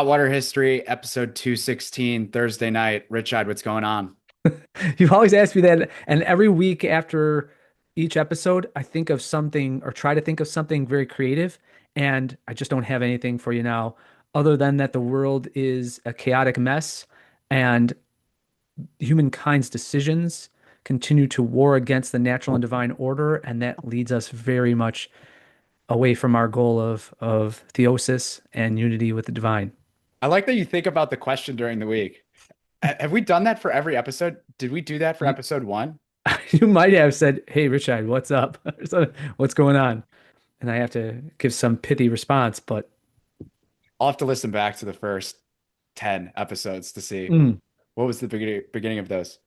Hot Water History, episode 216, Thursday night. Richard, what's going on? You've always asked me that, and every week after each episode, I think of something or try to think of something very creative, and I just don't have anything for you now, other than that the world is a chaotic mess, and humankind's decisions continue to war against the natural and divine order, and that leads us very much away from our goal of theosis and unity with the divine. I like that you think about the question during the week. Have we done that for every episode? Did we do that for You, episode one? you might have said, "Hey, Richard, what's up? What's going on?" And I have to give some pithy response, but I'll have to listen back to the first 10 episodes to see mm, what was the beginning of those.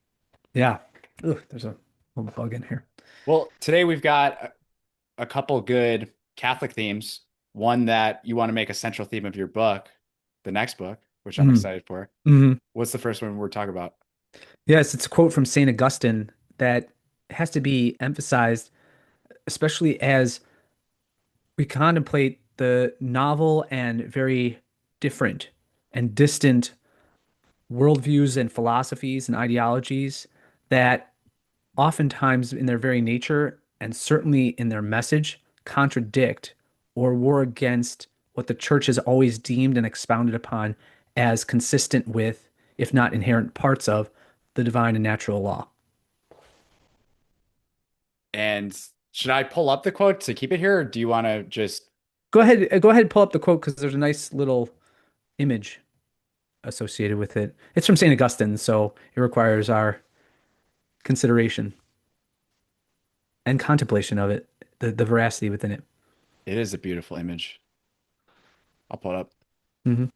yeah. Ugh, there's a little bug in here. Well, today we've got a couple good Catholic themes. One that you want to make a central theme of your book, the next book, which I'm Mm, excited for. mhm. What's the first one we're talking about? Yes, it's a quote from St. Augustine that has to be emphasized, especially as we contemplate the novel and very different and distant worldviews and philosophies and ideologies that oftentimes in their very nature and certainly in their message contradict or war against what the church has always deemed and expounded upon as consistent with, if not inherent parts of, the divine and natural law. And should I pull up the quote to keep it here, or do you want to just Go ahead and pull up the quote because there's a nice little image associated with it. It's from St. Augustine, so it requires our consideration and contemplation of it, the veracity within it. it is a beautiful image. I'll pull it up. Mhm.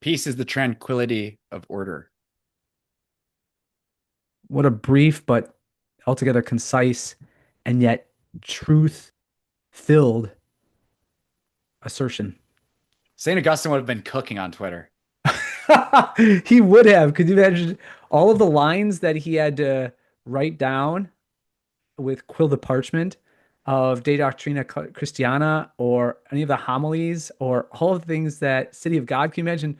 Peace is the tranquility of order. What a brief but altogether concise and yet truth filled assertion. St. Augustine would have been cooking on Twitter. He would have. Could you imagine all of the lines that he had to write down with quill the parchment of De Doctrina Christiana or any of the homilies or all of the things that City of God? Can you imagine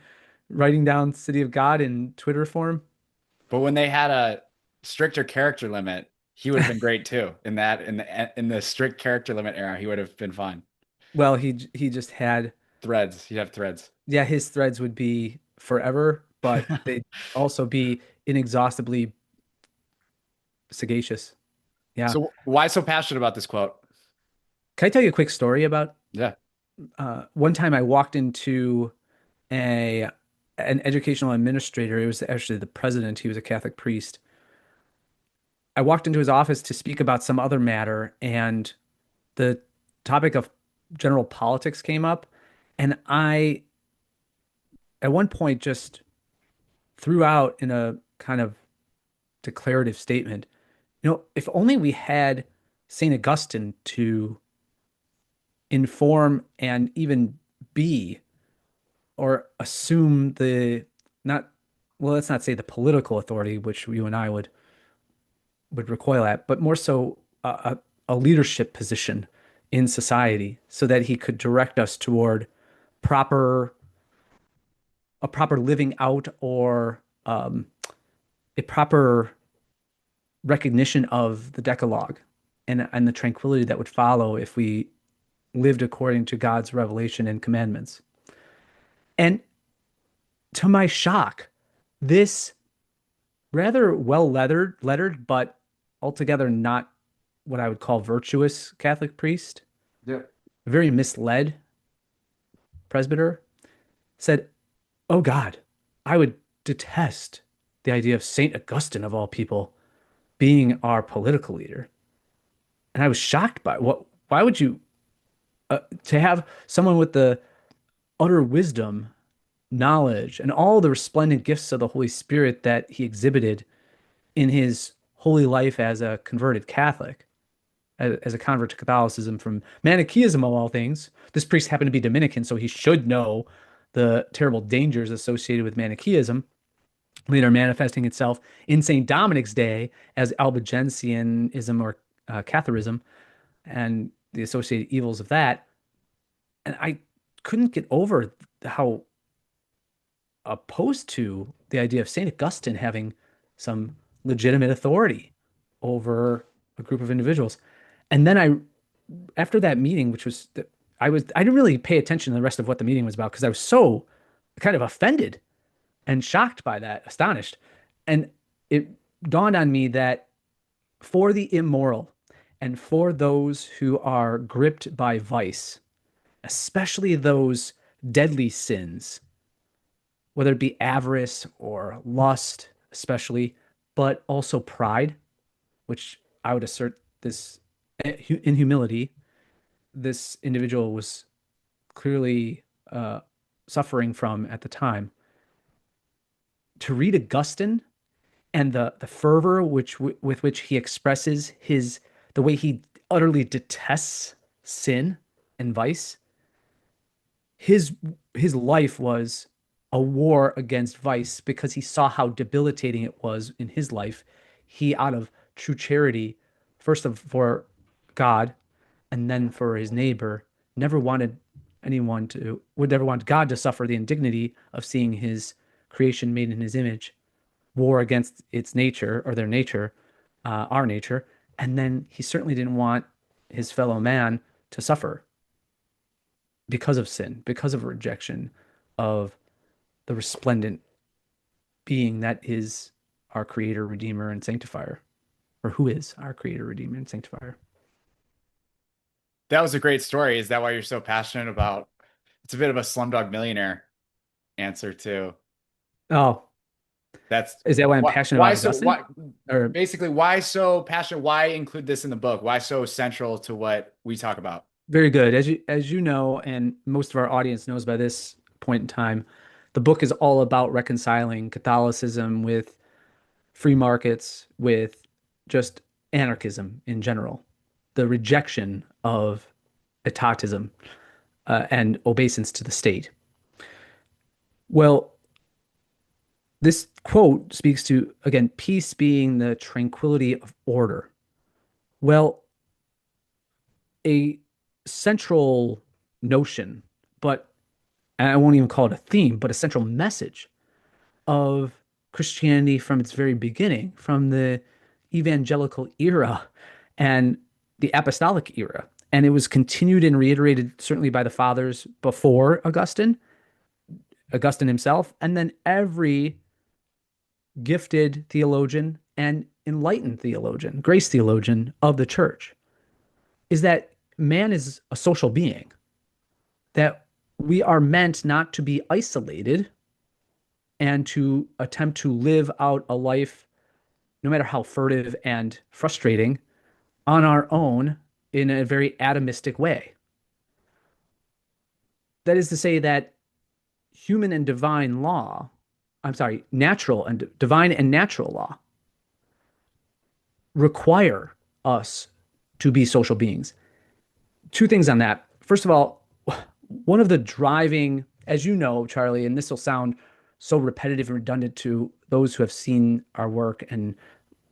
writing down City of God in Twitter form? But when they had a stricter character limit, he would have been great too. In the strict character limit era, he would have been fine. Well, he just had, Threads, he'd have threads. yeah, his threads would be forever, but they'd also be inexhaustibly sagacious. Yeah. So why so passionate about this quote? Can I tell you a quick story about Yeah. one time I walked into a an educational administrator. It was actually the president. He was a Catholic priest. I walked into his office to speak about some other matter, and the topic of general politics came up. And I, at one point, just threw out in a kind of declarative statement, if only we had St. Augustine to inform and even be or assume the not well, let's not say the political authority, which you and I would recoil at, but more so a leadership position in society so that he could direct us toward proper a proper living out or a proper recognition of the Decalogue and the tranquility that would follow if we lived according to God's revelation and commandments. And to my shock, this rather well lettered, but altogether not what I would call virtuous Catholic priest, Yeah. a very misled presbyter, said, "Oh God, I would detest the idea of Saint Augustine of all people being our political leader." And I was shocked by what. Why would you to have someone with the utter wisdom, knowledge, and all the resplendent gifts of the Holy Spirit that he exhibited in his holy life as a converted Catholic, as a convert to Catholicism from Manichaeism of all things. This priest happened to be Dominican, so he should know the terrible dangers associated with Manichaeism, later manifesting itself in St. Dominic's day as Albigensianism or Catharism. And the associated evils of that. And I couldn't get over how opposed to the idea of St. Augustine having some legitimate authority over a group of individuals. And then after that meeting, which was, I didn't really pay attention to the rest of what the meeting was about because I was so kind of offended and shocked by that, astonished. And it dawned on me that for the immoral and for those who are gripped by vice, especially those deadly sins, whether it be avarice or lust, especially, but also pride, which I would assert this in humility, this individual was clearly suffering from at the time. To read Augustine and the fervor with which he expresses the way he utterly detests sin and vice, his his life was a war against vice because he saw how debilitating it was in his life. He, out of true charity, for God and then for his neighbor, never wanted would never want God to suffer the indignity of seeing his creation made in his image war against its nature or their nature, our nature. And then he certainly didn't want his fellow man to suffer because of sin, because of rejection of the resplendent being that is our creator, redeemer, and sanctifier, or who is our creator, redeemer, and sanctifier. That was a great story. Is that why you're so passionate about? It's a bit of a Slumdog Millionaire answer too. Oh, That's is that why I'm passionate about Augustine? why Or basically why so passionate? Why include this in the book? Why so central to what we talk about? very good. As you know, and most of our audience knows by this point in time, the book is all about reconciling Catholicism with free markets, with just anarchism in general, the rejection of etatism and obeisance to the state. Well, this quote speaks to, again, peace being the tranquility of order. Well, a central notion, but and I won't even call it a theme, but a central message of Christianity from its very beginning, from the evangelical era and the apostolic era. And it was continued and reiterated certainly by the fathers before Augustine, Augustine himself, and then every gifted theologian and enlightened theologian, grace theologian of the church, is that man is a social being, that we are meant not to be isolated and to attempt to live out a life, no matter how furtive and frustrating, on our own in a very atomistic way. That is to say that human and divine law, I'm sorry, natural and divine and natural law require us to be social beings. Two things on that. First of all, one of the driving, as you know, Charlie, and this will sound so repetitive and redundant to those who have seen our work and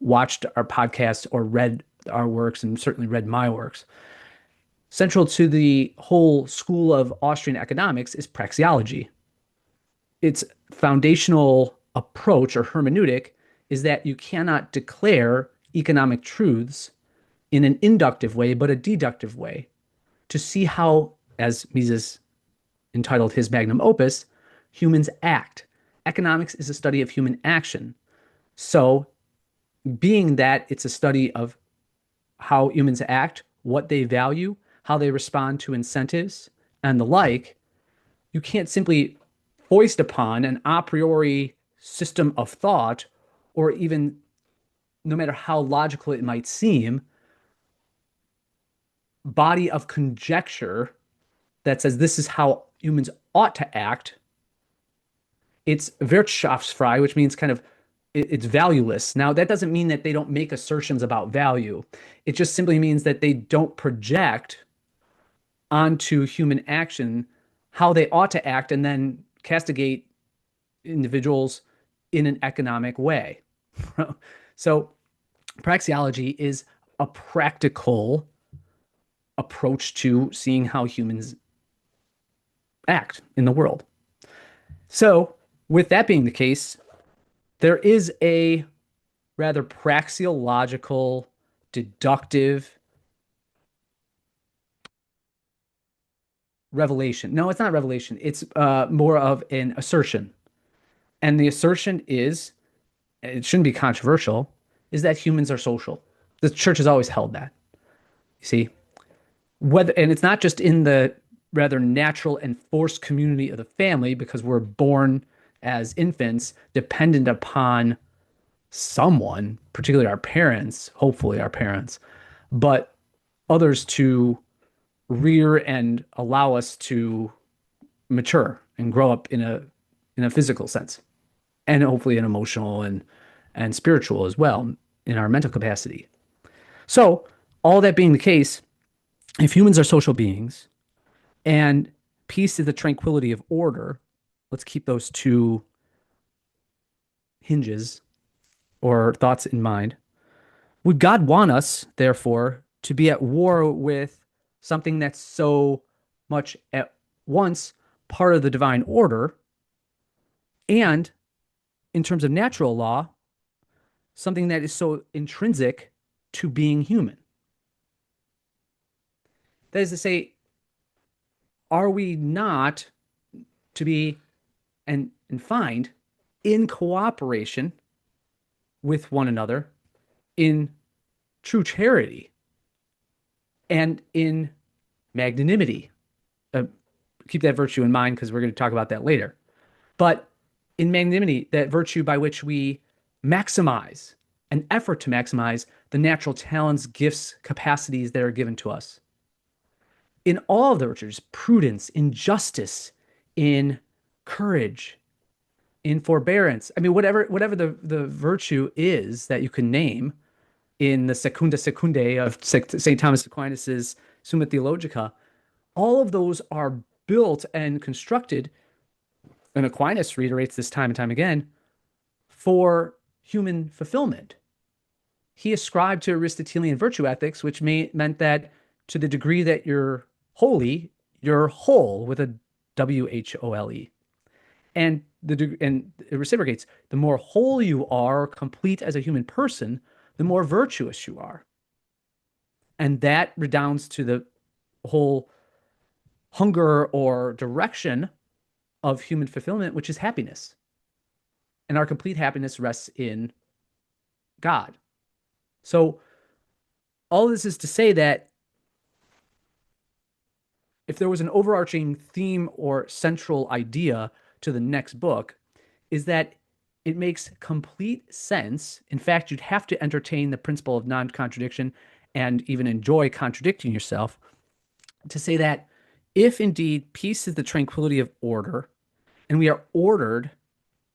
watched our podcasts or read our works and certainly read my works. Central to the whole school of Austrian economics is praxeology. Its foundational approach or hermeneutic is that you cannot declare economic truths in an inductive way, but a deductive way to see how, as Mises entitled his magnum opus, humans act. Economics is a study of human action. So, being that it's a study of how humans act, what they value, how they respond to incentives, and the like, you can't simply foist upon an a priori system of thought, or even, no matter how logical it might seem, body of conjecture that says this is how humans ought to act. It's Wirtschaftsfrei, which means kind of it's valueless. Now, that doesn't mean that they don't make assertions about value. It just simply means that they don't project onto human action how they ought to act and then castigate individuals in an economic way. So, praxeology is a practical approach to seeing how humans act in the world. So, with that being the case, there is a rather praxeological, deductive revelation. No, it's not revelation. It's more of an assertion. And the assertion is, it shouldn't be controversial, is that humans are social. The church has always held that. You see, whether and it's not just in the rather natural and forced community of the family because we're born as infants dependent upon someone, particularly our parents, hopefully our parents, but others to rear and allow us to mature and grow up in a physical sense and hopefully an emotional and spiritual as well in our mental capacity. So, all that being the case, if humans are social beings and peace is the tranquility of order, let's keep those two hinges or thoughts in mind. Would God want us, therefore, to be at war with something that's so much at once part of the divine order and, in terms of natural law, something that is so intrinsic to being human? That is to say, are we not to be and find in cooperation with one another in true charity and in magnanimity? Uh, Keep that virtue in mind because we're going to talk about that later. But in magnanimity, that virtue by which we maximize an effort to maximize the natural talents, gifts, capacities that are given to us. In all of the virtues, prudence, in justice, in courage, in forbearance. I mean, whatever the virtue is that you can name in the Secunda Secundae of St. Thomas Aquinas's Summa Theologica, all of those are built and constructed, and Aquinas reiterates this time and time again, for human fulfillment. He ascribed to Aristotelian virtue ethics, which meant that to the degree that you're holy, you're whole with a WHOLE. And it reciprocates. The more whole you are, complete as a human person, the more virtuous you are. And that redounds to the whole hunger or direction of human fulfillment, which is happiness. And our complete happiness rests in God. So, all this is to say that if there was an overarching theme or central idea to the next book, is that it makes complete sense. In fact, you'd have to entertain the principle of non contradiction and even enjoy contradicting yourself to say that if indeed peace is the tranquility of order, and we are ordered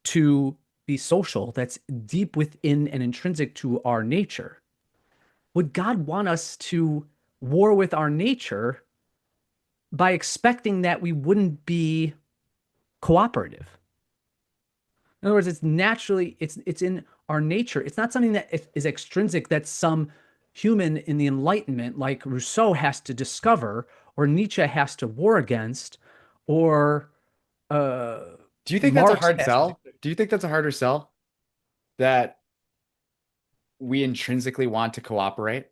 to be social, that's deep within and intrinsic to our nature, would God want us to war with our nature by expecting that we wouldn't be cooperative? In other words, it's naturally it's in our nature. It's not something that is extrinsic that some human in the Enlightenment, like Rousseau, has to discover, or Nietzsche has to war against, or uh, Do you think that's a Marx hard has to. sell? Do you think that's a harder sell that we intrinsically want to cooperate?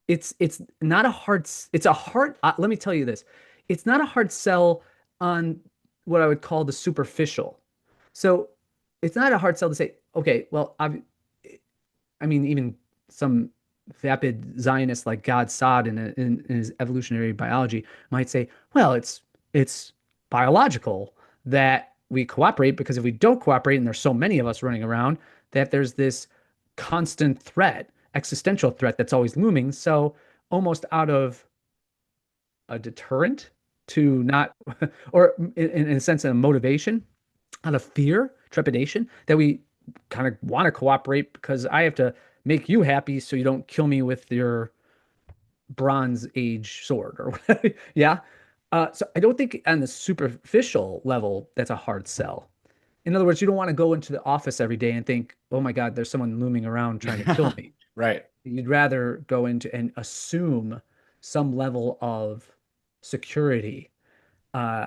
It's not a hard. It's a hard. Let me tell you this. It's not a hard sell on what I would call the superficial. So it's not a hard sell to say, okay, well, I mean, even some vapid Zionist like God Sod in his evolutionary biology might say, well, it's biological that we cooperate because if we don't cooperate, and there's so many of us running around, that there's this constant threat, existential threat that's always looming. So almost out of a deterrent to not, or in a sense, a motivation, out of fear, trepidation, that we kind of want to cooperate because I have to make you happy so you don't kill me with your Bronze Age sword or whatever. Yeah. So I don't think on the superficial level that's a hard sell. In other words, you don't want to go into the office every day and think, oh my God, there's someone looming around trying to kill me. Right. You'd rather go into and assume some level of security. Uh,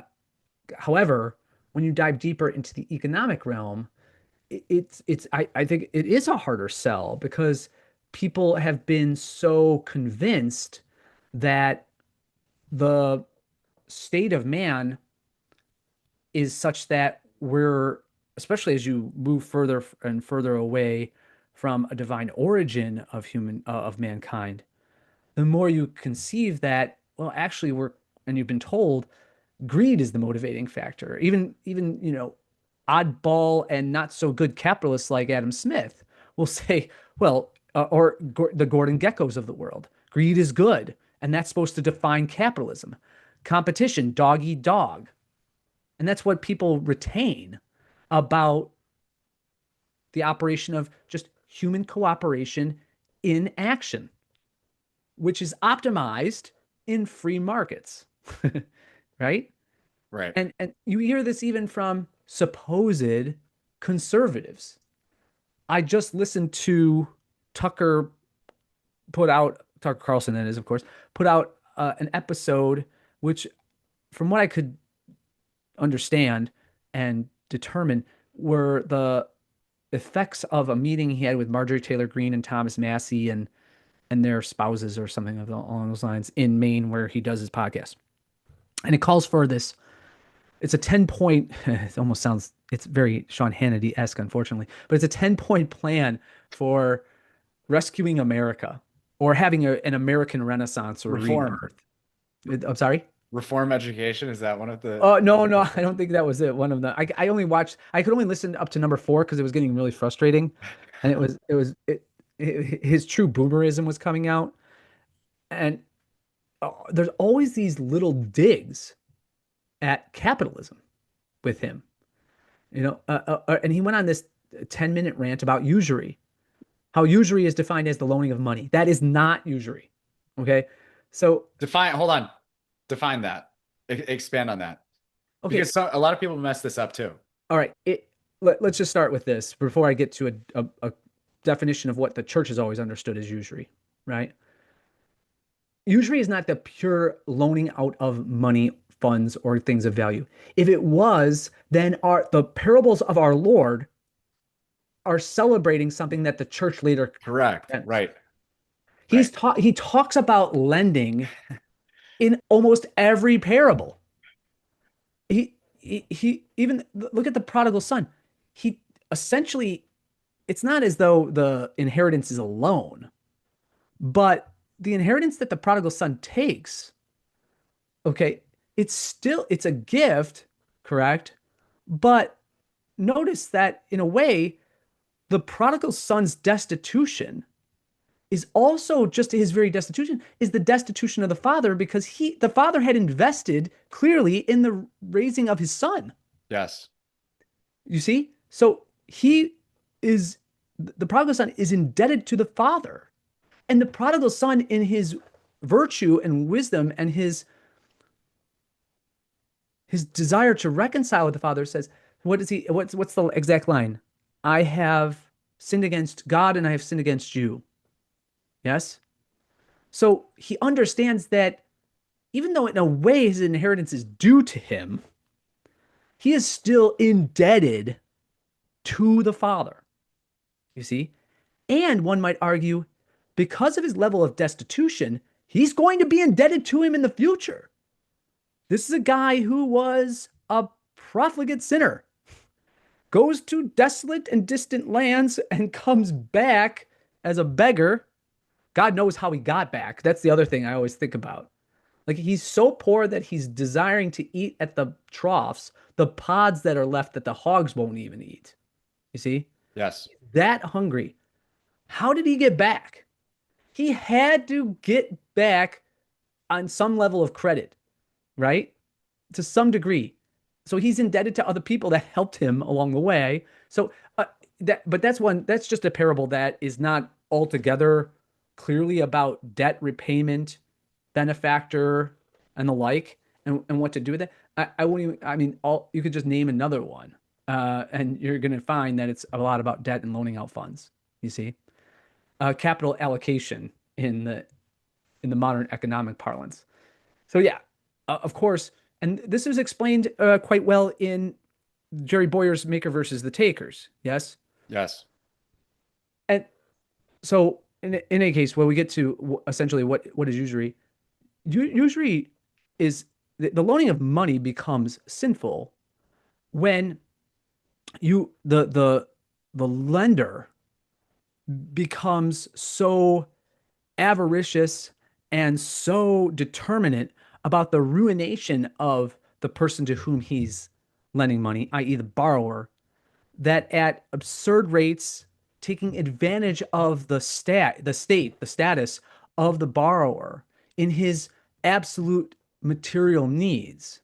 However, when you dive deeper into the economic realm, I think it is a harder sell because people have been so convinced that the state of man is such that we're, especially as you move further and further away from a divine origin of of mankind, the more you conceive that, well, actually we're, and you've been told greed is the motivating factor. Even, oddball and not so good capitalists like Adam Smith will say, well, or the Gordon Geckos of the world, greed is good, and that's supposed to define capitalism. Competition, dog eat dog. And that's what people retain about the operation of just human cooperation in action, which is optimized in free markets, right? Right. And you hear this even from supposed conservatives. I just listened to Tucker Tucker Carlson, that is, of course, put out an episode which, from what I could understand and determine, were the effects of a meeting he had with Marjorie Taylor Greene and Thomas Massey and their spouses or something along those lines in Maine, where he does his podcast. And it calls for this. It's a 10-point, it almost sounds, it's very Sean Hannity-esque, unfortunately, but it's a 10-point plan for rescuing America or having an American Renaissance or Reform. rebirth. I'm sorry? Reform education. Is that one of the Oh, no, no, I objectives? don't think that was it. One of the, I only watched, I could only listen up to number four because it was getting really frustrating. And his true boomerism was coming out. And there's always these little digs at capitalism with him. And he went on this 10-minute rant about usury, how usury is defined as the loaning of money. That is not usury. Okay. So, Define, hold on. Define that. Expand on that. okay. Because a lot of people mess this up too. All right. Let's just start with this before I get to a definition of what the church has always understood as usury, right? Usury is not the pure loaning out of money, funds, or things of value. If it was, then the parables of our Lord are celebrating something that the church later Correct. condemns. Right. Right. He talks about lending in almost every parable. He even look at the prodigal son. He essentially, it's not as though the inheritance is a loan, but the inheritance that the prodigal son takes, okay, it's a gift, correct? But notice that in a way, the prodigal son's destitution is also just his very destitution is the destitution of the father because the father had invested clearly in the raising of his son. Yes. You see? So he is the prodigal son is indebted to the father. And the prodigal son in his virtue and wisdom and his desire to reconcile with the father says, what's the exact line? I have sinned against God and I have sinned against you. Yes? So he understands that even though in a way his inheritance is due to him, he is still indebted to the father. You see? And one might argue, because of his level of destitution, he's going to be indebted to him in the future. This is a guy who was a profligate sinner, goes to desolate and distant lands, and comes back as a beggar. God knows how he got back. That's the other thing I always think about. Like he's so poor that he's desiring to eat at the troughs, the pods that are left that the hogs won't even eat. You see? Yes. That hungry. How did he get back? He had to get back on some level of credit, right? To some degree. So he's indebted to other people that helped him along the way. So but that's just a parable that is not altogether clearly about debt repayment, benefactor, and the like, and what to do with it. I won't even. I mean, all you could just name another one, and you're going to find that it's a lot about debt and loaning out funds. You see, capital allocation in the modern economic parlance. So yeah, of course, and this is explained quite well in Jerry Boyer's Maker versus the Takers. Yes, Yes. and so in any case, when we get to essentially what is usury, usury is the loaning of money becomes sinful when you the lender becomes so avaricious and so determinate about the ruination of the person to whom he's lending money, i.e., the borrower, that at absurd rates, taking advantage of the status of the borrower in his absolute material needs,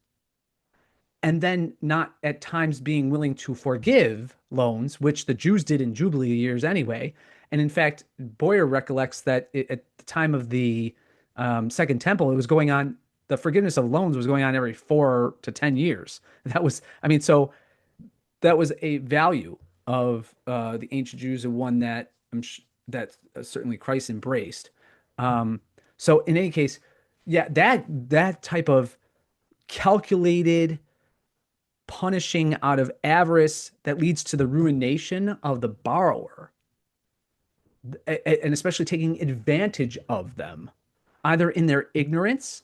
and then not at times being willing to forgive loans, which the Jews did in Jubilee years anyway. And in fact, Boyer recollects that at the time of the Second Temple, it was going on. The forgiveness of loans was going on every 4 to 10 years. That was, I mean, so that was a value of the ancient Jews, and one that that certainly Christ embraced. Um, so in any case, yeah, that type of calculated punishing out of avarice that leads to the ruination of the borrower, and especially taking advantage of them, either in their ignorance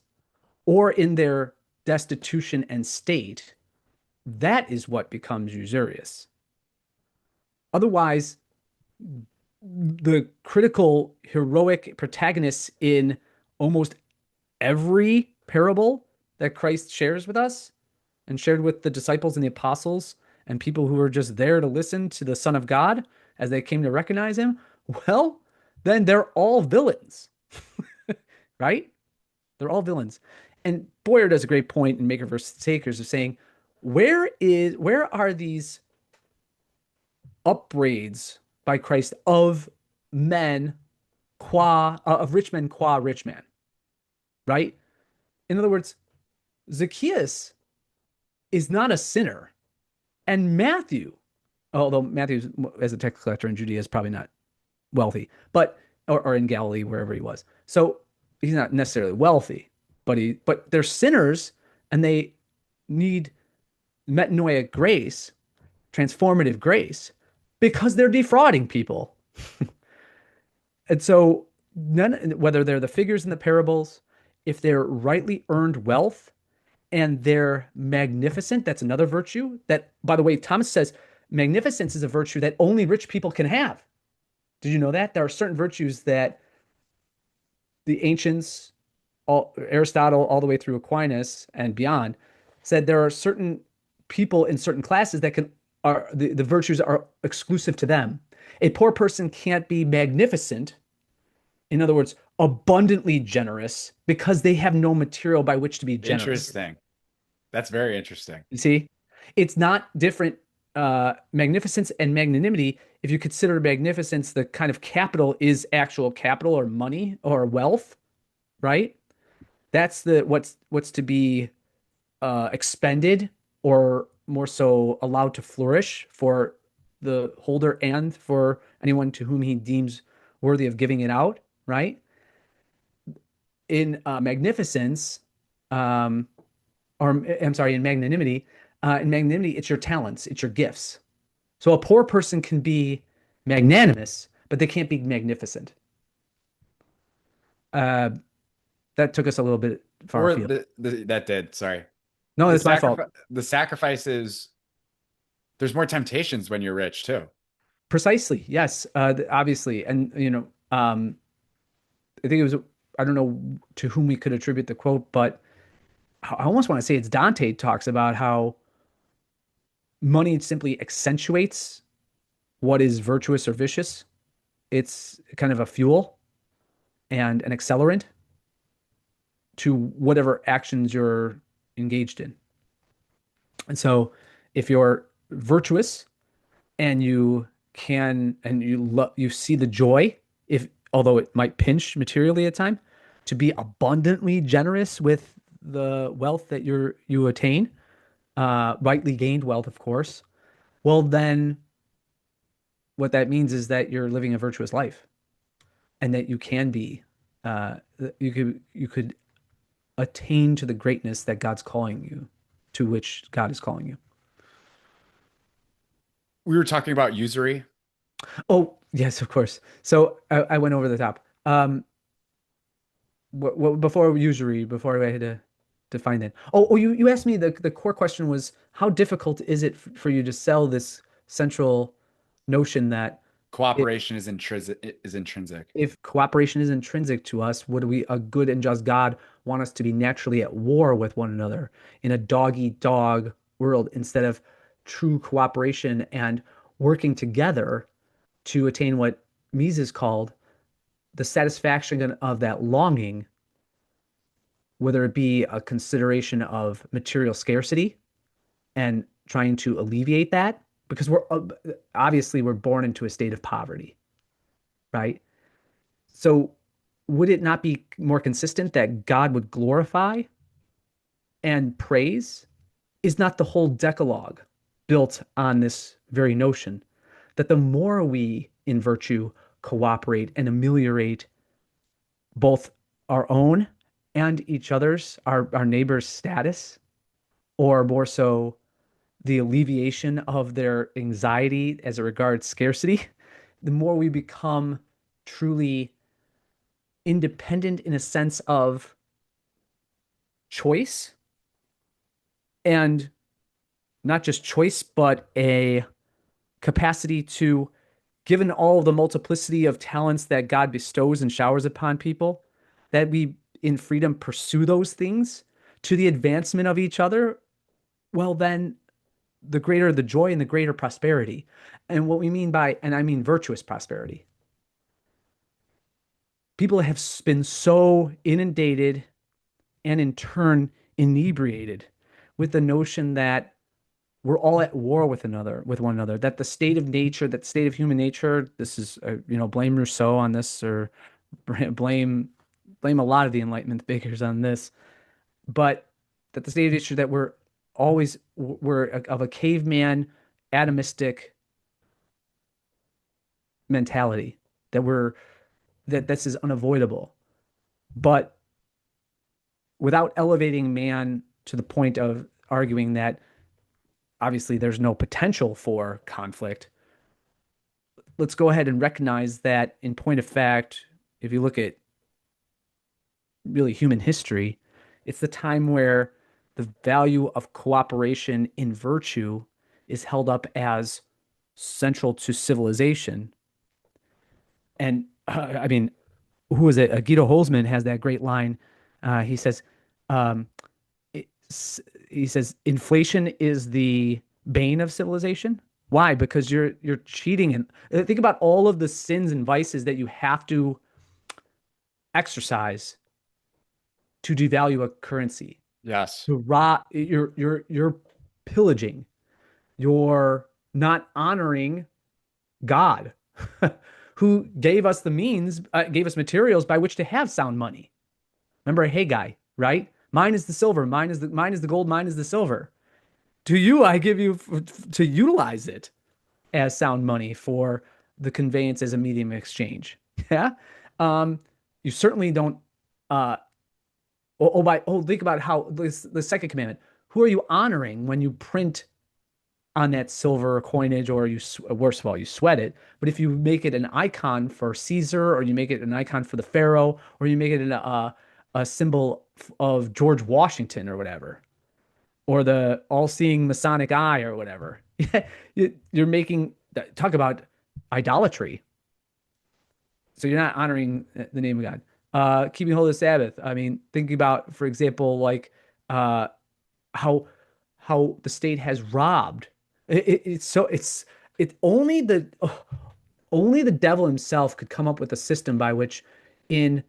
or in their destitution and state, that is what becomes usurious. Otherwise, the critical heroic protagonists in almost every parable that Christ shares with us and shared with the disciples and the apostles and people who were just there to listen to the Son of God as they came to recognize him, well, then they're all villains, right? They're all villains. And Boyer does a great point in Maker versus Takers of saying, where are these upbraids by Christ of men of rich men qua rich man, right? In other words, Zacchaeus is not a sinner, and Matthew, although Matthew, as a tax collector in Judea, is probably not wealthy, but or in Galilee, wherever he was. So he's not necessarily wealthy, but they're sinners, and they need metanoia grace, transformative grace, because they're defrauding people. And so whether they're the figures in the parables, if they're rightly earned wealth and they're magnificent, that's another virtue that, by the way, Thomas says magnificence is a virtue that only rich people can have. Did you know that? There are certain virtues that the ancients, Aristotle, all the way through Aquinas and beyond, said there are certain people in certain classes that can are the virtues are exclusive to them. A poor person can't be magnificent, in other words, abundantly generous, because they have no material by which to be generous. Interesting. That's very interesting. You see, it's not different. Magnificence and magnanimity, if you consider magnificence, the kind of capital is actual capital or money or wealth, right? That's the what's to be expended or more so allowed to flourish for the holder and for anyone to whom he deems worthy of giving it out, right? In magnificence, um, or I'm sorry, in magnanimity, it's your talents, it's your gifts. So a poor person can be magnanimous, but they can't be magnificent. Uh, that took us a little bit far Or afield. that did, sorry. No, that's my fault. The sacrifices, there's more temptations when you're rich too. Precisely. Yes. Obviously. And, I think it was, I don't know to whom we could attribute the quote, but I almost want to say it's Dante talks about how money simply accentuates what is virtuous or vicious. It's kind of a fuel and an accelerant to whatever actions you're engaged in. And so if you're virtuous and you see the joy, if although it might pinch materially at time, to be abundantly generous with the wealth that you attain, rightly gained wealth, of course, well then what that means is that you're living a virtuous life. and that you can be, uh, you could attain to the greatness that God's calling you, to which God is calling you. We were talking about usury. Oh, yes, of course. So I went over the top. Before usury, before I had to define that. You asked me the core question was how difficult is it for you to sell this central notion that if Cooperation is intrinsic. if cooperation is intrinsic to us, would we, a good and just God, want us to be naturally at war with one another in a dog eat dog world instead of true cooperation and working together to attain what Mises called the satisfaction of that longing, whether it be a consideration of material scarcity and trying to alleviate that, because we're obviously we're born into a state of poverty, right? So would it not be more consistent that God would glorify and praise? Is not the whole Decalogue built on this very notion that the more we in virtue cooperate and ameliorate both our own and each other's, our neighbor's status, or more so the alleviation of their anxiety as it regards scarcity, the more we become truly independent in a sense of choice, and not just choice, but a capacity to, given all the multiplicity of talents that God bestows and showers upon people, that we in freedom pursue those things to the advancement of each other, well, then the greater the joy and the greater prosperity. And what we mean by, and I mean virtuous prosperity, people have been so inundated and in turn inebriated with the notion that we're all at war with one another, that the state of nature, that state of human nature, this is, blame Rousseau on this, or blame, blame a lot of the Enlightenment thinkers on this, but that the state of nature that we're of a caveman atomistic mentality, that this is unavoidable, but without elevating man to the point of arguing that obviously there's no potential for conflict. Let's go ahead and recognize that, in point of fact, if you look at really human history, it's the time where the value of cooperation in virtue is held up as central to civilization. And I mean, who is it? Guido Holzman has that great line. He says, um, he says, inflation is the bane of civilization. Why? Because you're cheating, and think about all of the sins and vices that you have to exercise to devalue a currency. Yes. To rob, you're pillaging. You're not honoring God, who gave us the means, gave us materials by which to have sound money. Remember Haggai, right? Mine is the silver, mine is the gold, mine is the silver. To you, I give you to utilize it as sound money for the conveyance as a medium of exchange. Yeah. Um, you certainly don't. Uh, think about how the second commandment. Who are you honoring when you print on that silver coinage, or worst of all, you sweat it? But if you make it an icon for Caesar, or you make it an icon for the Pharaoh, or you make it a symbol of George Washington or whatever, or the all-seeing Masonic eye or whatever. You're making, talk about idolatry. So you're not honoring the name of God. Keeping holy the Sabbath. I mean, thinking about, for example, like uh, how the state has robbed. It's only the devil himself could come up with a system by which, in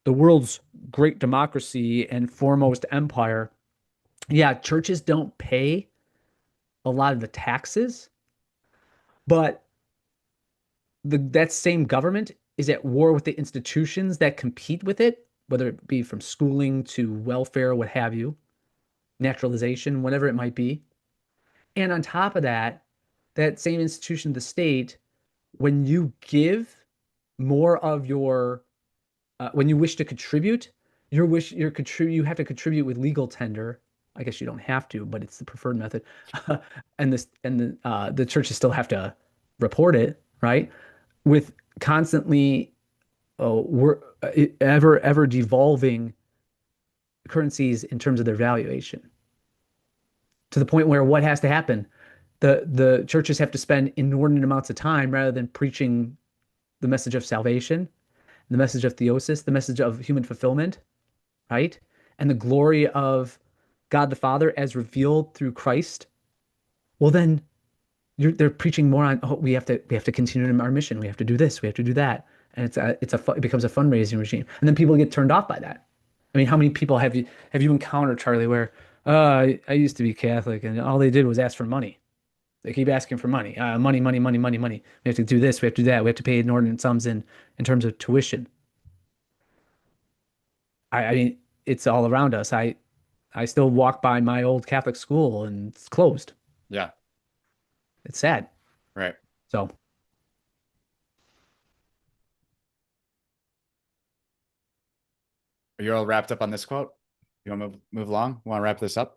the world's great democracy and foremost empire, yeah, churches don't pay a lot of the taxes, but that same government is at war with the institutions that compete with it, whether it be from schooling to welfare, what have you, naturalization, whatever it might be. And on top of that, that same institution, the state, when you give more of your when you wish to contribute, you have to contribute with legal tender. I guess you don't have to, but it's the preferred method. And the churches still have to report it, right? With constantly ever devolving currencies in terms of their valuation to the point where what has to happen? The churches have to spend inordinate amounts of time rather than preaching the message of salvation, the message of theosis, the message of human fulfillment, right? And the glory of God the Father as revealed through Christ. Well, then they're preaching more on, oh, we have to continue in our mission. We have to do this. We have to do that. And it becomes a fundraising regime. And then people get turned off by that. I mean, how many people have you encountered, Charlie, where I used to be Catholic and all they did was ask for money. They keep asking for money, money, money, money, money, money. We have to do this. We have to do that. We have to pay inordinate sums in terms of tuition. I mean, it's all around us. I still walk by my old Catholic school and it's closed. Yeah, It's sad. right. So, Are you all wrapped up on this quote? You want to move along? Want to wrap this up?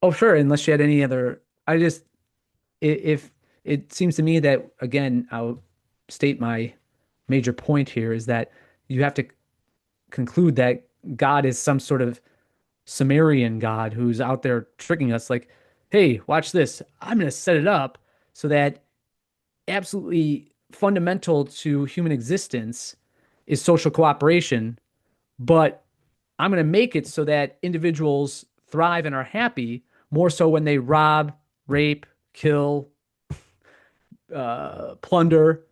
oh, sure. Unless you had any other, if it seems to me that, again, I'll state my major point here is that you have to conclude that God is some sort of Sumerian God who's out there tricking us like, hey, watch this. I'm going to set it up so that absolutely fundamental to human existence is social cooperation, but I'm going to make it so that individuals thrive and are happy more so when they rob, rape, kill, plunder,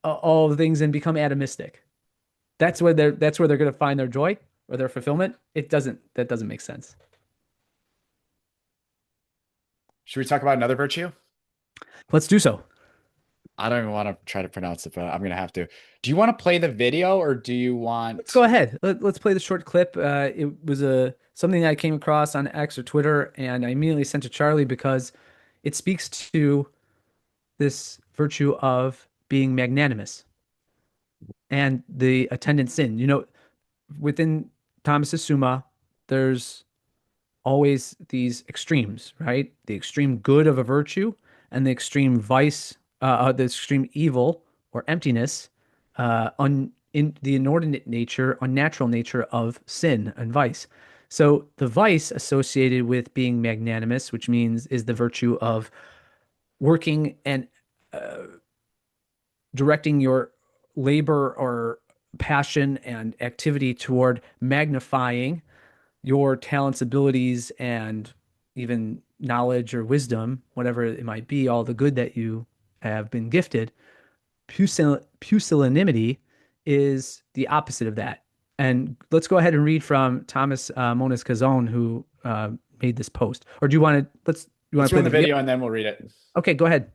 all the things and become atomistic. That's where they're going to find their joy or their fulfillment. That doesn't make sense. Should we talk about another virtue? Let's do so. I don't even want to try to pronounce it, but I'm gonna have to. Do you want to play the video or do you Let's go want? ahead. Let's play the short clip. It was something I came across on X or Twitter, and I immediately sent to Charlie because it speaks to this virtue of being magnanimous and the attendant sin. Within Thomas's Summa, there's always these extremes, right? The extreme good of a virtue and the extreme vice, the extreme evil or emptiness, in the inordinate nature, unnatural nature of sin and vice. So the vice associated with being magnanimous, which means is the virtue of working and directing your labor or passion and activity toward magnifying your talents, abilities, and even knowledge or wisdom, whatever it might be, all the good that you have been gifted. Pusillanimity is the opposite of that. And let's go ahead and read from Thomas Moniz Cazon, who made this post. Or do you want to you want Let's to play run the the video? video and then we'll read it. Okay, go ahead.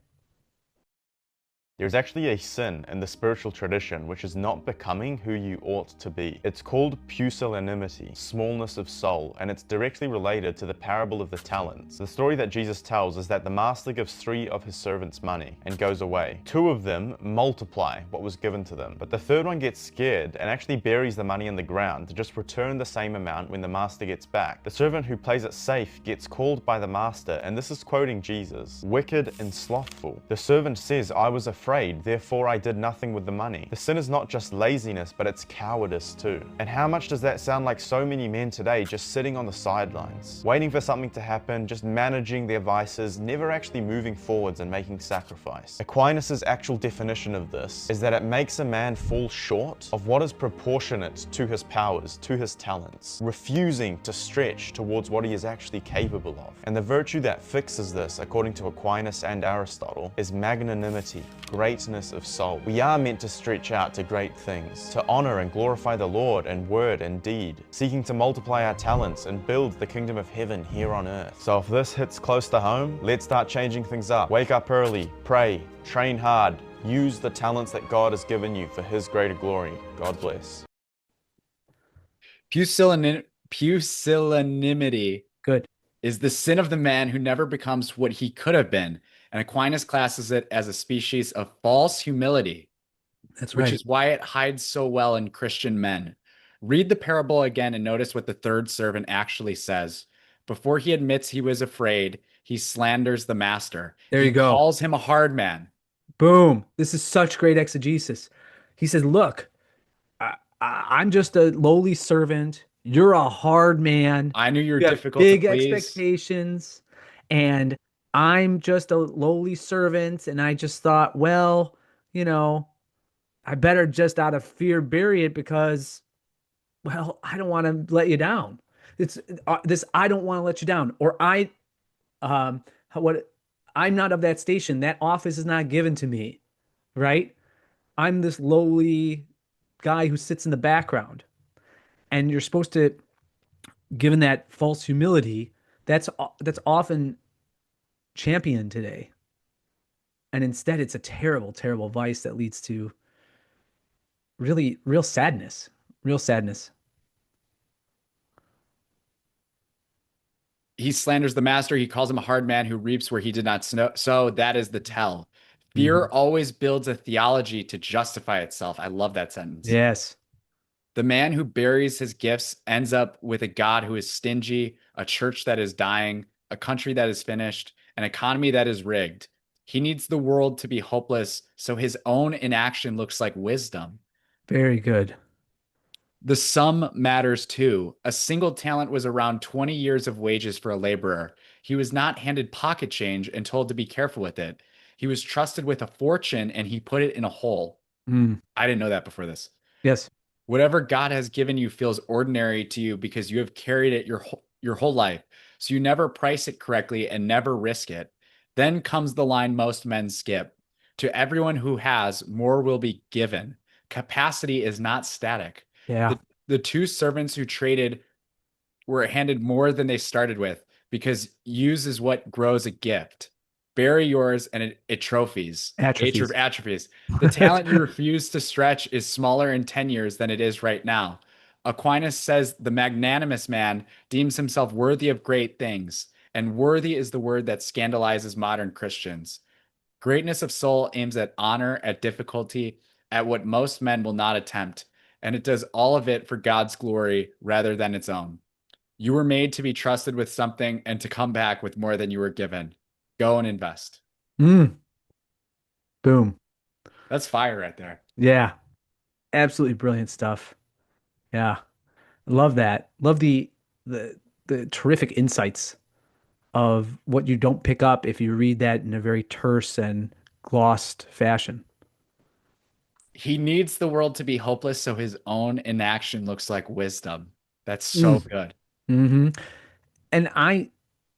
There's actually a sin in the spiritual tradition which is not becoming who you ought to be. It's called pusillanimity, smallness of soul, and it's directly related to the parable of the talents. The story that Jesus tells is that the master gives 3 of his servants money and goes away. 2 of them multiply what was given to them, but the 3rd one gets scared and actually buries the money in the ground to just return the same amount when the master gets back. The servant who plays it safe gets called by the master, and this is quoting Jesus, wicked and slothful. The servant says, I was afraid, therefore I did nothing with the money. The sin is not just laziness, but it's cowardice too. And how much does that sound like so many men today just sitting on the sidelines, waiting for something to happen, just managing their vices, never actually moving forwards and making sacrifice. Aquinas' actual definition of this is that it makes a man fall short of what is proportionate to his powers, to his talents, refusing to stretch towards what he is actually capable of. And the virtue that fixes this, according to Aquinas and Aristotle, is magnanimity, greatness of soul. We are meant to stretch out to great things, to honor and glorify the Lord in word and deed, seeking to multiply our talents and build the kingdom of heaven here on earth. So if this hits close to home, let's start changing things up. Wake up early, pray, train hard, use the talents that God has given you for his greater glory. God bless. Pusillanimity Good. is the sin of the man who never becomes what he could have been, and Aquinas classes it as a species of false humility. That's which right. is why it hides so well in Christian men. Read the parable again and notice what the third servant actually says. Before he admits he was afraid, he slanders the master. There He you go. calls him a hard man. Boom. This is such great exegesis. He says, look, I'm just a lowly servant. You're a hard man. I knew you were You have difficult to big please. expectations. And I'm just a lowly servant. And I just thought, well, you know, I better just out of fear bury it because, well, I don't want to let you down. It's this, I don't want to let you down. Or what, I'm not of that station. That office is not given to me, right? I'm this lowly guy who sits in the background. And you're supposed to, given that false humility, that's often championed today. And instead, it's a terrible, terrible vice that leads to really real sadness, real sadness. He slanders the master. He calls him a hard man who reaps where he did not sow. That is the tell. Fear Mhm. always builds a theology to justify itself. I love that sentence. Yes. The man who buries his gifts ends up with a God who is stingy, a church that is dying, a country that is finished, an economy that is rigged. He needs the world to be hopeless, so his own inaction looks like wisdom. Very good. The sum matters too. A single talent was around 20 years of wages for a laborer. He was not handed pocket change and told to be careful with it. He was trusted with a fortune and he put it in a hole. Mm. I didn't know that before this. Yes. Whatever God has given you feels ordinary to you because you have carried it your whole life. So you never price it correctly and never risk it. Then comes the line most men skip. To everyone who has, more will be given. Capacity is not static. Yeah. The two servants who traded were handed more than they started with because use is what grows a gift. Bury yours and it trophies. Atrophies. Atrophies. The talent you refuse to stretch is smaller in 10 years than it is right now. Aquinas says the magnanimous man deems himself worthy of great things, and worthy is the word that scandalizes modern Christians. Greatness of soul aims at honor, at difficulty, at what most men will not attempt, and it does all of it for God's glory rather than its own. You were made to be trusted with something and to come back with more than you were given. Go and invest. Mm. Boom. That's fire right there. Yeah. Absolutely brilliant stuff. Yeah. Love that. Love the the terrific insights of what you don't pick up if you read that in a very terse and glossed fashion. He needs the world to be hopeless so his own inaction looks like wisdom. That's so Mm. good. Hmm. And I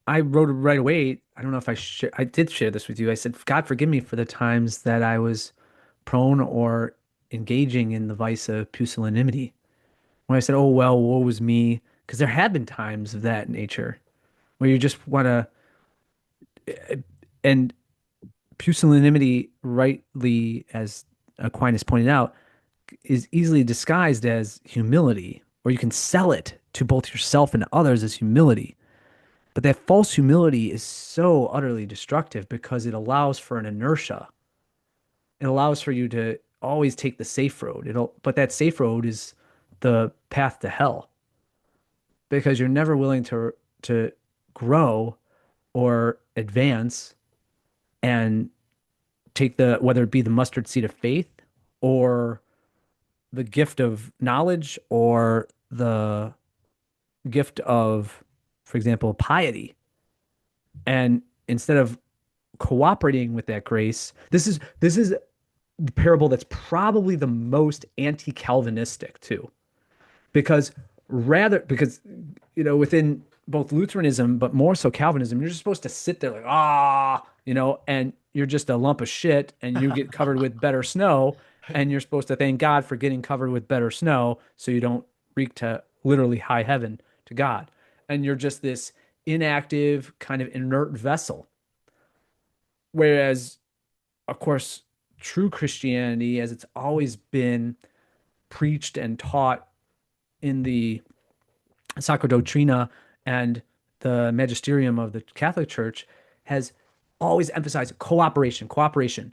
wrote it right away. I don't know if I did share this with you. I said, God forgive me for the times that I was prone or engaging in the vice of pusillanimity. When I said, oh well, woe was me, because there have been times of that nature where you just want to, and pusillanimity, rightly, as Aquinas pointed out, is easily disguised as humility, or you can sell it to both yourself and others as humility. But that false humility is so utterly destructive because it allows for an inertia. It allows for you to always take the safe road. But that safe road is the path to hell because you're never willing to grow or advance and take the whether it be the mustard seed of faith or the gift of knowledge or the gift of, for example, piety. And instead of cooperating with that grace, this is the parable that's probably the most anti-Calvinistic too, because because within both Lutheranism but more so Calvinism, you're just supposed to sit there like and you're just a lump of shit and you get covered with better snow and you're supposed to thank God for getting covered with better snow so you don't reek to literally high heaven to God. And you're just this inactive kind of inert vessel. Whereas, of course, true Christianity, as it's always been preached and taught in the Sacra Doctrina and the magisterium of the Catholic Church, has always emphasized cooperation, cooperation.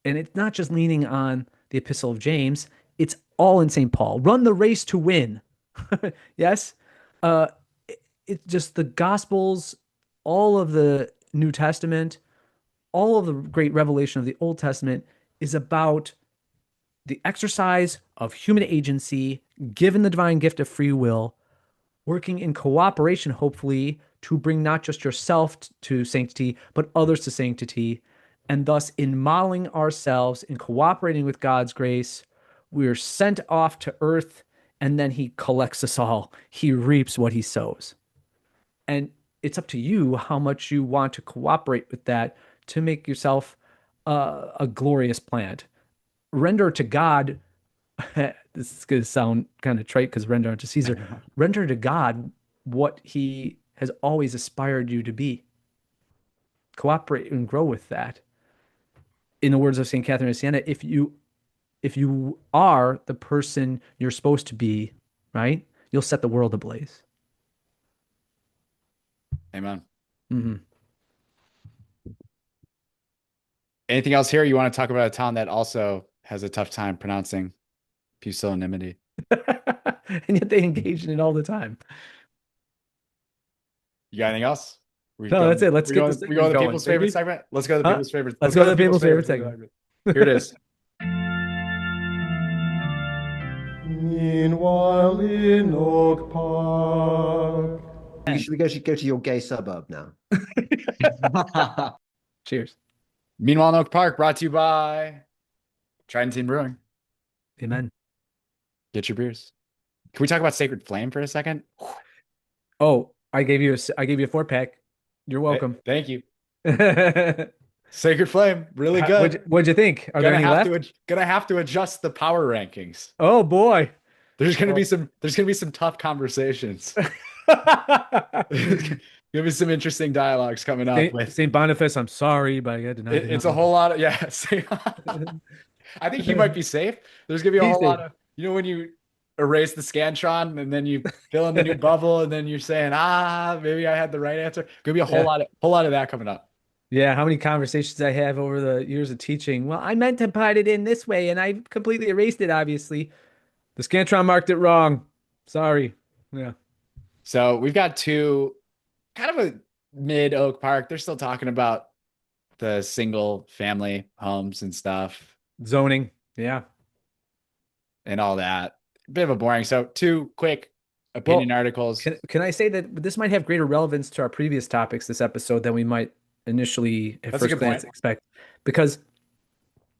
And it's not just leaning on the Epistle of James, it's all in St. Paul. Run the race to win. Yes. Uh, it's just the Gospels, all of the New Testament, all of the great revelation of the Old Testament is about the exercise of human agency, given the divine gift of free will, working in cooperation, hopefully, to bring not just yourself to sanctity, but others to sanctity. And thus, in modeling ourselves, in cooperating with God's grace, we are sent off to earth, and then He collects us all. He reaps what He sows. And it's up to you how much you want to cooperate with that to make yourself a glorious plant. Render to God, this is going to sound kind of trite because render unto Caesar, render to God what He has always aspired you to be. Cooperate and grow with that. In the words of St. Catherine of Siena, if you are the person you're supposed to be, right, you'll set the world ablaze. Amen. Mm-hmm. Anything else here? You want to talk about a town that also has a tough time pronouncing pusillanimity? And yet they engage in it all the time. You got anything else? We No, that's going, it. Let's we get going, this we go to segment the going, people's favorite baby. segment. Let's go to the Huh? people's favorite. Let's go to the people's favorite segment. Here it is. Meanwhile in Oak Park. Should we go to your gay suburb now? Cheers. Meanwhile in Oak Park, brought to you by Tridentine Brewing. Amen. Get your beers. Can we talk about Sacred Flame for a second? Oh, I gave you a 4-pack. You're welcome. Thank you. What'd Sacred Flame, really good. what'd you think? Are there any left? Gonna have to adjust the power rankings. Oh boy. There's gonna be some tough conversations. Gonna be some interesting dialogues coming up with St. Boniface, I'm sorry, but I got to it's a whole lot of I think he might be safe. There's gonna be a whole lot of when you erase the Scantron and then you fill in the new bubble and then you're saying, maybe I had the right answer. Gonna be a whole lot of that coming up. Yeah, how many conversations I have over the years of teaching. Well, I meant to put it in this way and I completely erased it, obviously. The Scantron marked it wrong. Sorry. Yeah. So we've got two kind of a mid Oak Park. They're still talking about the single family homes and stuff. Zoning. Yeah. And all that. Bit of a boring. So two quick opinion articles. Can I say that this might have greater relevance to our previous topics this episode than we might initially at first glance expect? Because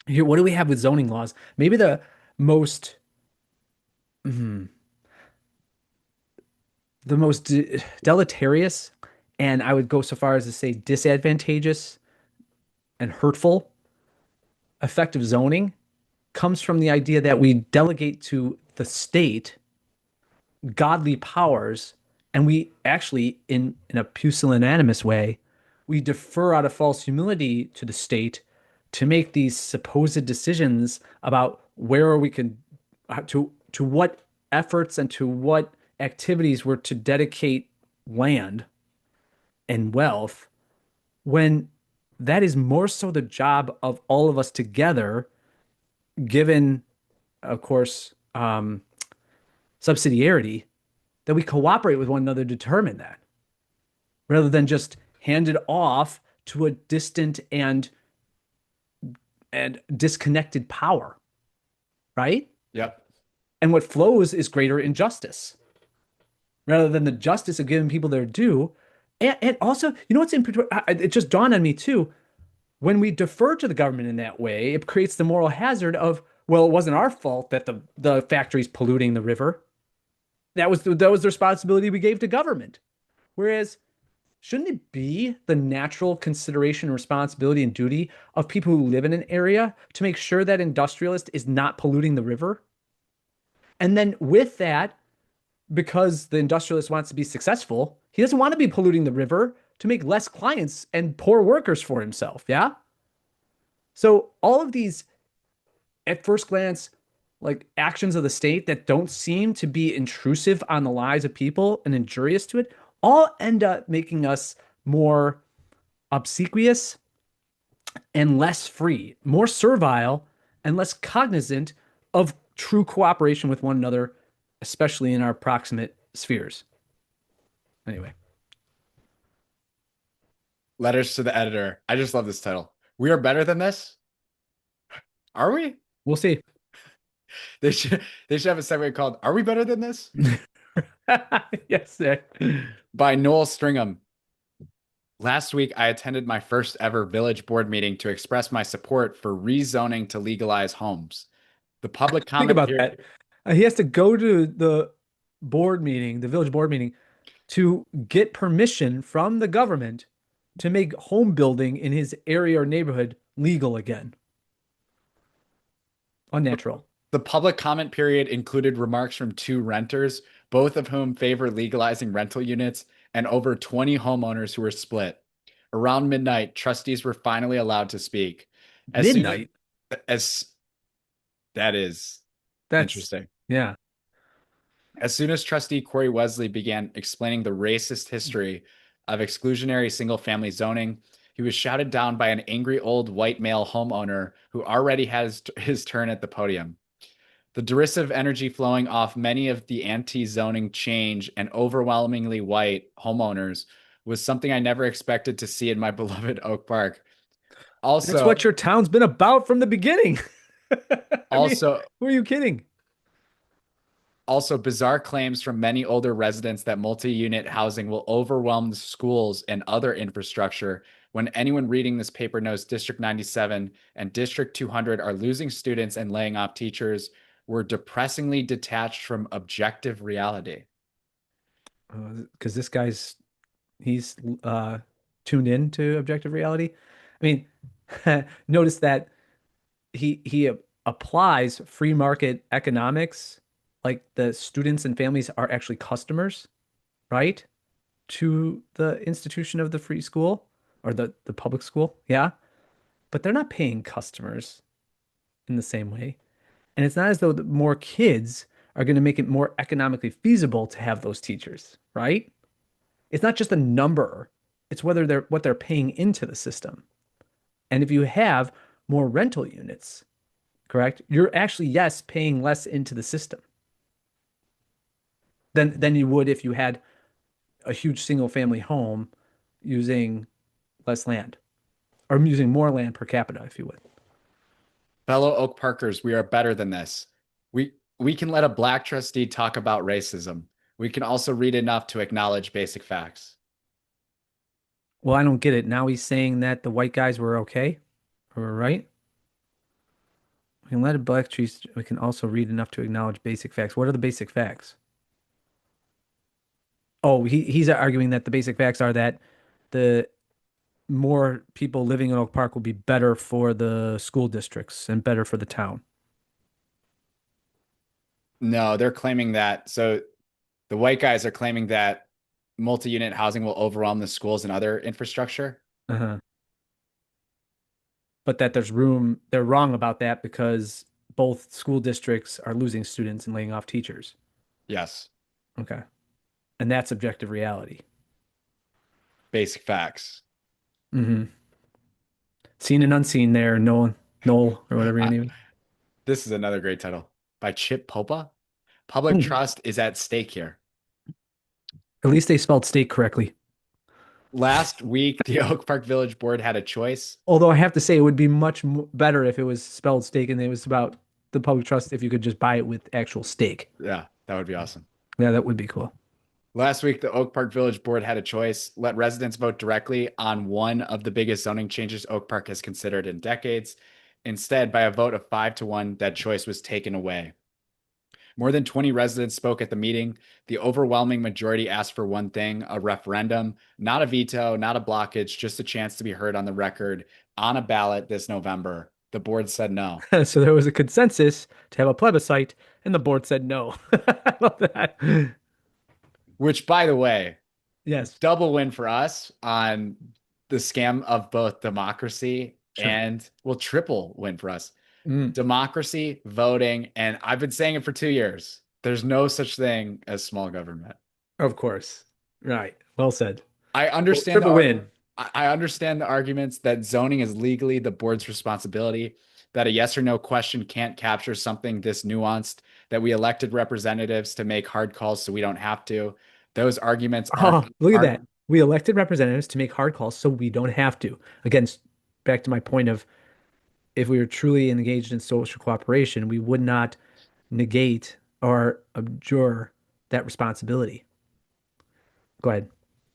here, what do we have with zoning laws? Maybe the most deleterious, and I would go so far as to say disadvantageous and hurtful effect of zoning comes from the idea that we delegate to the state godly powers, and we actually, in a pusillanimous way, we defer out of false humility to the state to make these supposed decisions about where we can to what efforts and to what activities we're to dedicate land and wealth, when that is more so the job of all of us together, given, of course, subsidiarity, that we cooperate with one another to determine that, rather than just hand it off to a distant and disconnected power, right? Yep. And what flows is greater injustice, rather than the justice of giving people their due. And also, what's it just dawned on me too, when we defer to the government in that way, it creates the moral hazard of, well, it wasn't our fault that the factory's polluting the river. That was the responsibility we gave to government. Whereas, shouldn't it be the natural consideration, responsibility, and duty of people who live in an area to make sure that industrialist is not polluting the river? And then with that, because the industrialist wants to be successful, he doesn't want to be polluting the river to make less clients and poor workers for himself. Yeah. So all of these, at first glance, like actions of the state that don't seem to be intrusive on the lives of people and injurious to it, all end up making us more obsequious and less free, more servile and less cognizant of true cooperation with one another, especially in our proximate spheres. Anyway, Letters to the editor. I just love this title. We are better than this? Are we? we'll see. They should they should have a segment called "Are we better than this?" Yes, sir. by Noel Stringham. Last week, I attended my first ever village board meeting to express my support for rezoning to legalize homes. The public Think comment about period. that. He has to go to the board meeting, the village board meeting, to get permission from the government to make home building in his area or neighborhood legal again. Unnatural. The public comment period included remarks from 2 renters, both of whom favor legalizing rental units, and over 20 homeowners who were split. Around midnight, trustees were finally allowed to speak. As soon Midnight. as that is That's interesting. yeah. As soon as Trustee Corey Wesley began explaining the racist history of exclusionary single family zoning, he was shouted down by an angry old white male homeowner who already has his turn at the podium. The derisive energy flowing off many of the anti zoning change and overwhelmingly white homeowners was something I never expected to see in my beloved Oak Park. That's Also, what your town's been about from the beginning. I mean, also, who are you kidding? Also, bizarre claims from many older residents that multi-unit housing will overwhelm the schools and other infrastructure when anyone reading this paper knows District 97 and District 200 are losing students and laying off teachers were depressingly detached from objective reality. Because this guy's he's tuned in to objective reality. I mean, notice that he applies free market economics, like the students and families are actually customers, right? To the institution of the free school or the public school. Yeah. But they're not paying customers in the same way. And it's not as though the more kids are going to make it more economically feasible to have those teachers, right? It's not just a number, it's whether they're what they're paying into the system. And if you have more rental units, correct, you're actually, yes, paying less into the system than you would if you had a huge single family home using less land or using more land per capita, if you would. Fellow Oak Parkers, we are better than this. We can let a black trustee talk about racism. We can also read enough to acknowledge basic facts. Well, I don't get it. Now he's saying that the white guys were okay or were right. We can let a black tree. We can also read enough to acknowledge basic facts. What are the basic facts? Oh, he's arguing that the basic facts are that the more people living in Oak Park will be better for the school districts and better for the town. No, they're claiming that. So the white guys are claiming that multi-unit housing will overwhelm the schools and other infrastructure. Uh-huh. But that there's room, they're wrong about that because both school districts are losing students and laying off teachers. Yes. Okay. And that's objective reality. Basic facts. Mm-hmm. Seen and unseen there, Noel, or whatever your name is. This is another great title by Chip Popa. Public trust is at stake here. At least they spelled steak correctly. Last week, the Oak Park Village Board had a choice. Although I have to say it would be much better if it was spelled steak and it was about the public trust if you could just buy it with actual steak. Yeah, that would be awesome. Yeah, that would be cool. Last week, the Oak Park Village Board had a choice. Let residents vote directly on one of the biggest zoning changes Oak Park has considered in decades. Instead, by a vote of 5-1, that choice was taken away. More than 20 residents spoke at the meeting. The overwhelming majority asked for one thing, a referendum, not a veto, not a blockage, just a chance to be heard on the record on a ballot this November. The board said no. So there was a consensus to have a plebiscite, and the board said no. I love that. Which, by the way, Yes. double win for us on the scam of both democracy Sure. and, well, triple win for us. Mm. Democracy, voting, and I've been saying it for 2 years. There's no such thing as small government. Of course. Right. Well said. I understand Triple win. I understand the arguments that zoning is legally the board's responsibility, that a yes or no question can't capture something this nuanced, that we elected representatives to make hard calls so we don't have to. Those arguments aren't Oh, look at aren't that. We elected representatives to make hard calls so we don't have to. Again, back to my point of if we were truly engaged in social cooperation, we would not negate or abjure that responsibility. Go ahead.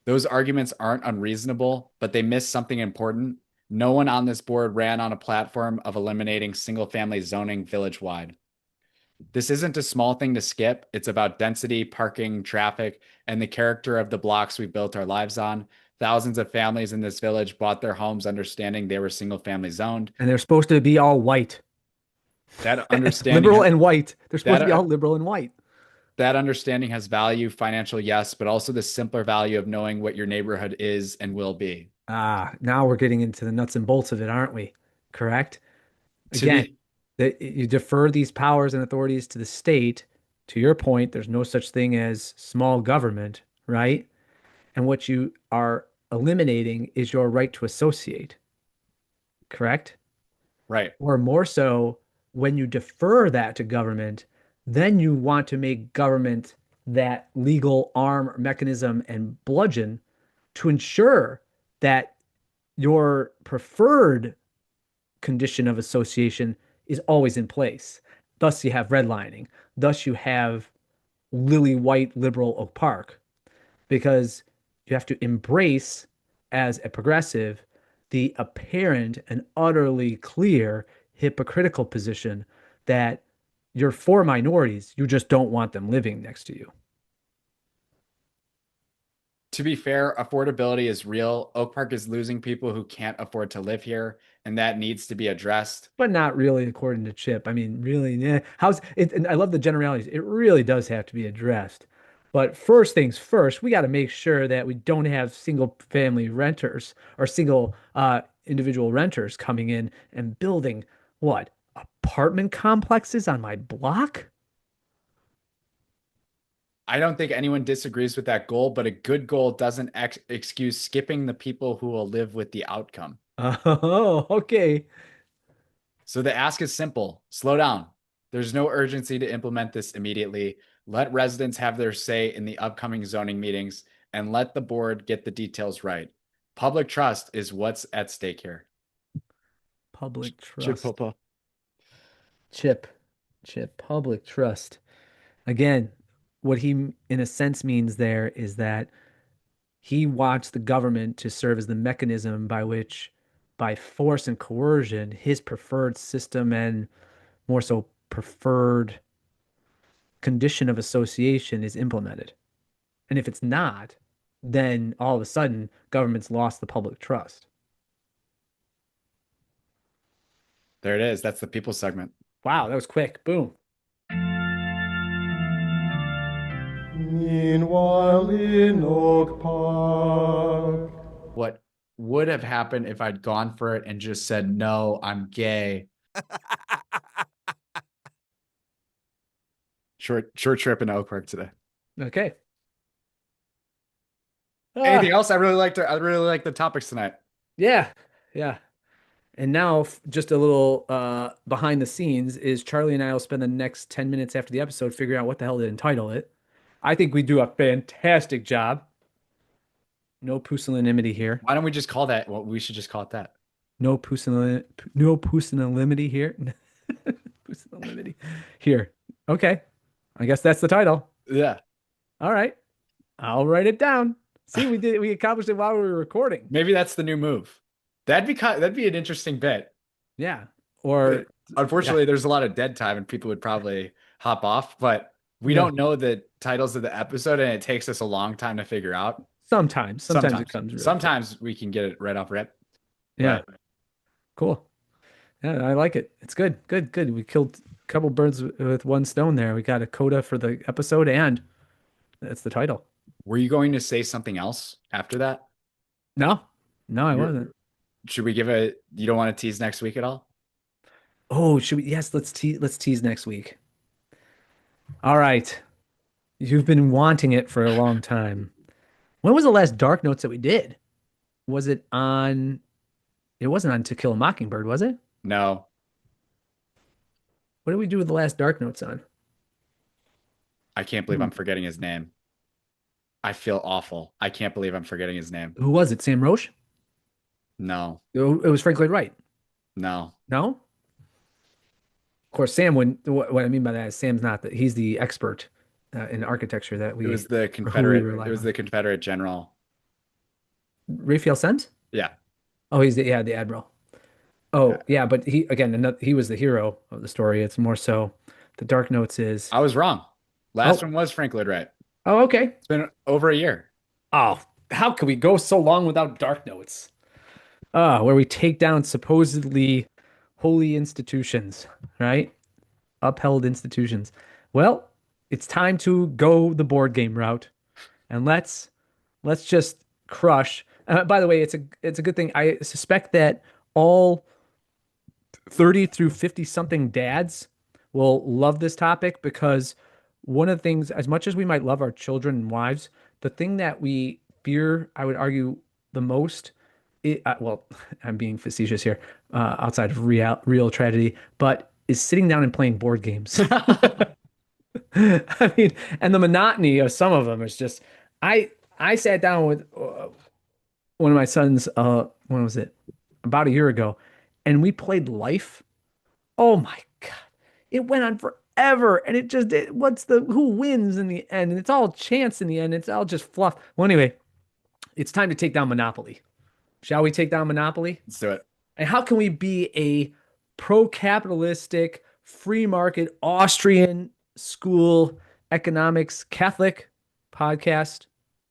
those arguments aren't unreasonable, but they miss something important. No one on this board ran on a platform of eliminating single family zoning village wide. This isn't a small thing to skip. It's about density, parking, traffic, and the character of the blocks we built our lives on. Thousands of families in this village bought their homes understanding they were single family zoned. And they're supposed to be all white, That understanding liberal has, and white. They're supposed to be all that liberal and white. that understanding has value, financial, yes, but also the simpler value of knowing what your neighborhood is and will be. Ah, now we're getting into the nuts and bolts of it, aren't we? Correct? To Again, be that you defer these powers and authorities to the state. To your point, there's no such thing as small government, right? And what you are eliminating is your right to associate, correct? right. Or more so, when you defer that to government, then you want to make government that legal arm, mechanism, and bludgeon to ensure that your preferred condition of association is always in place. Thus, you have redlining. Thus, you have lily white liberal Oak Park, because you have to embrace, as a progressive, the apparent and utterly clear hypocritical position that you're for minorities, you just don't want them living next to you. To be fair, affordability is real. Oak Park is losing people who can't afford to live here, and that needs to be addressed. But not really, according to Chip. I mean, really, how's it? And I love the generalities. It really does have to be addressed. But first things first, we got to make sure that we don't have single family renters or single individual renters coming in and building what, apartment complexes on my block? I don't think anyone disagrees with that goal, but a good goal doesn't excuse skipping the people who will live with the outcome. Oh, okay. So the ask is simple: slow down. There's no urgency to implement this immediately. Let residents have their say in the upcoming zoning meetings and let the board get the details right. Public trust is what's at stake here. Public Chip trust. Papa. Chip, Chip, public trust. Again, what he, in a sense, means there is that he wants the government to serve as the mechanism by which, by force and coercion, his preferred system and more so preferred condition of association is implemented. And if it's not, then all of a sudden government's lost the public trust. There it is. That's the people segment. Wow, that was quick. Boom. Meanwhile in Oak Park. What would have happened if I'd gone for it and just said, no, I'm gay? Short trip in Oak Park today. Okay. Anything Ah, else? I really like the topics tonight. yeah. Yeah. And now, just a little behind the scenes is Charlie and I will spend the next 10 minutes after the episode figuring out what the hell to entitle it. I think we do a fantastic job. No pusillanimity here. Why don't we just call that? Well, we should just call it that. No pusillanimity here. Pusillanimity here. Okay. I guess that's the title. Yeah. All right. I'll write it down. See, we accomplished it while we were recording. Maybe that's the new move. That'd be an interesting bit. Yeah. Or Unfortunately, there's a lot of dead time and people would probably hop off, but we Yeah. don't know the titles of the episode and it takes us a long time to figure out. sometimes it comes really quick. Sometimes we can get it right off rip. Yeah. But Cool. Yeah, I like it. It's good. Good, good. We killed a couple birds with one stone there. We got a coda for the episode and that's the title. were you going to say something else after that? No. No, I You're- wasn't. Should we you don't want to tease next week at all? Oh, should we? Yes, let's tease next week. All right. You've been wanting it for a long time. When was the last Dark Notes that we did? Was it on? It wasn't on To Kill a Mockingbird, was it? No. What did we do with the last Dark Notes on? I can't believe I'm forgetting his name. I feel awful. I can't believe I'm forgetting his name. Who was it? Sam Roche? No, It was Frank Lloyd Wright. no. No? Of course, Sam wouldn't. What I mean by that is Sam's not that he's the expert in architecture that It we was the or who we Confederate. It rely was on. the Confederate general. Raphael Semmes? Yeah. Oh, he's the admiral. Yeah. Oh, yeah, but he again, he was the hero of the story. It's more so the Dark Notes is. I was wrong. Last Oh, one was Frank Lloyd Wright. oh, okay. It's been over a year. Oh, how could we go so long without Dark Notes? Where we take down supposedly holy institutions, right? Upheld institutions. Well, it's time to go the board game route, and let's just crush. By the way, it's a good thing. I suspect that all 30 through 50 something dads will love this topic because one of the things, as much as we might love our children and wives, the thing that we fear, I would argue, the most, well, I'm being facetious here, outside of real tragedy, but is sitting down and playing board games. I mean, and the monotony of some of them is just, I sat down with one of my sons, when was it? About a year ago, and we played Life. Oh my God. It went on forever. And what's who wins in the end? And it's all chance in the end. It's all just fluff. Well, anyway, it's time to take down Monopoly. Shall we take down Monopoly? Let's do it. And how can we be a pro-capitalistic, free market, Austrian school economics Catholic podcast?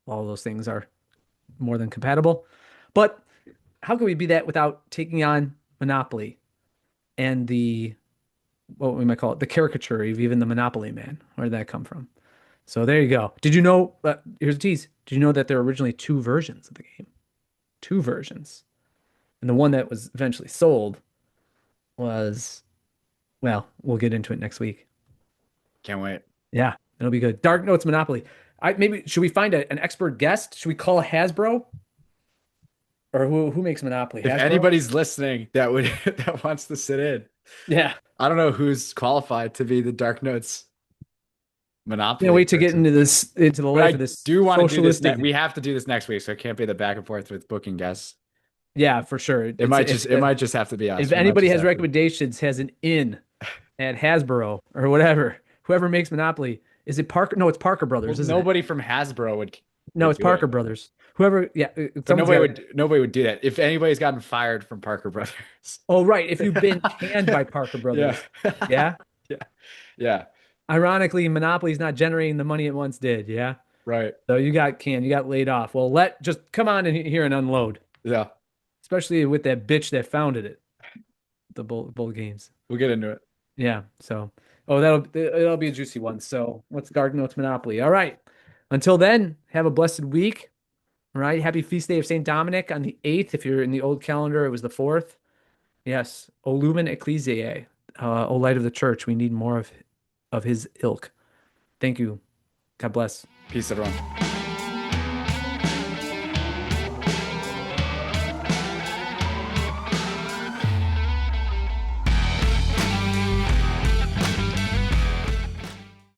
All those things are more than compatible. But how can we be that without taking on Monopoly and what we might call it, the caricature of even the Monopoly Man? Where did that come from? So there you go. Did you know? Here's a tease. Did you know that there were originally two versions of the game? Two versions. And the one that was eventually sold was, well, we'll get into it next week. Can't wait. Yeah, it'll be good. Dark Notes Monopoly. Maybe should we find an expert guest? Should we call Hasbro? Or who makes Monopoly? If Hasbro? anybody's listening that would that wants to sit in, Yeah. I don't know who's qualified to be the Dark Notes Monopoly. Can't wait to get person. into the But life I of this do want to do this. socialistic. We have to do this next week, so it can't be the back and forth with booking guests. Yeah, for sure. It might just have to be us. If We might anybody just has have to. recommendations, has an in at Hasbro or whatever, whoever makes Monopoly, is it Parker? No, it's Parker Brothers, Well, isn't it? nobody from Hasbro would. No, it's do Parker it. Brothers. Whoever, yeah, But someone's nobody would do that. If anybody's gotten fired from Parker Brothers. Oh, right. If you've been canned by Parker Brothers, Yeah. yeah. Yeah. Yeah. Ironically, Monopoly's not generating the money it once did. Yeah. Right. So you got canned, you got laid off. Well, just come on in here and unload, Yeah. especially with that bitch that founded it, the bull games. We'll get into it. Yeah. So, it'll be a juicy one. So, what's Dark Notes Monopoly? All right. Until then, have a blessed week. All right. Happy feast day of St. Dominic on the 8th. If you're in the old calendar, it was the 4th. Yes. O Lumen Ecclesiae. O light of the church. We need more of his ilk. Thank you. God bless. Peace, everyone.